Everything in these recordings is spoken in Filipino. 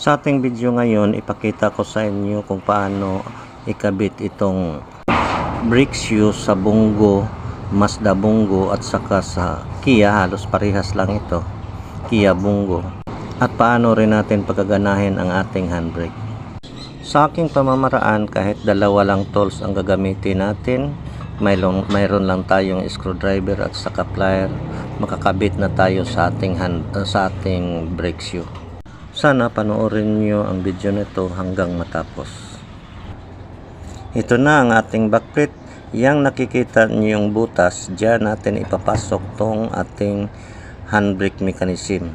Sa ating video ngayon, ipakita ko sa inyo kung paano ikabit itong brake shoes sa Bungo, Mazda Bungo at saka sa Kia. Halos parehas lang ito, Kia Bungo. At paano rin natin pagaganahin ang ating handbrake. Sa aking pamamaraan, kahit dalawa lang tools ang gagamitin natin, mayroon lang tayong screwdriver at saka plier, makakabit na tayo sa ating brake shoe. Sana panoorin nyo ang video nito hanggang matapos. Ito na ang ating backplate. Yang nakikita nyo yung butas, dyan natin ipapasok tong ating handbrake mechanism.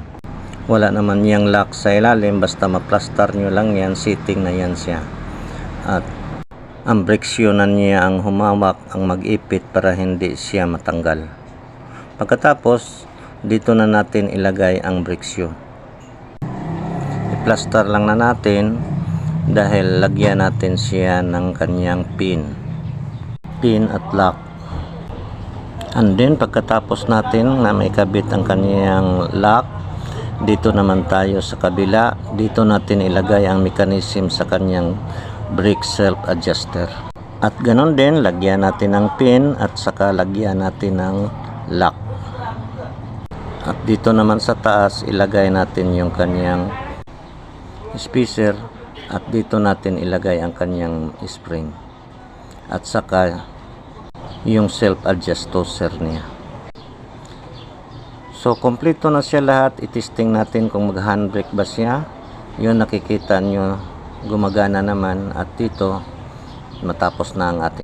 Wala naman yung lock sa ilalim, basta maplastar nyo lang yan, sitting na yan siya. At ang brake shoe na niya ang humawak, ang mag-ipit para hindi siya matanggal. Pagkatapos, dito na natin ilagay ang brake shoe. I-plaster lang na natin dahil lagyan natin siya ng kanyang pin at lock. And then pagkatapos natin na maikabit ang kanyang lock, dito naman tayo sa kabila. Dito natin ilagay ang mechanism sa kanyang brake self adjuster. At ganon din, lagyan natin ng pin at saka lagyan natin ng lock. At dito naman sa taas, ilagay natin yung kanyang spacer at dito natin ilagay ang kanyang spring at saka yung self-adjust toaster niya. So kompleto na siya lahat. I-testing natin kung mag-handbrake ba siya. Yun, nakikita nyo gumagana naman. At dito matapos na ang ating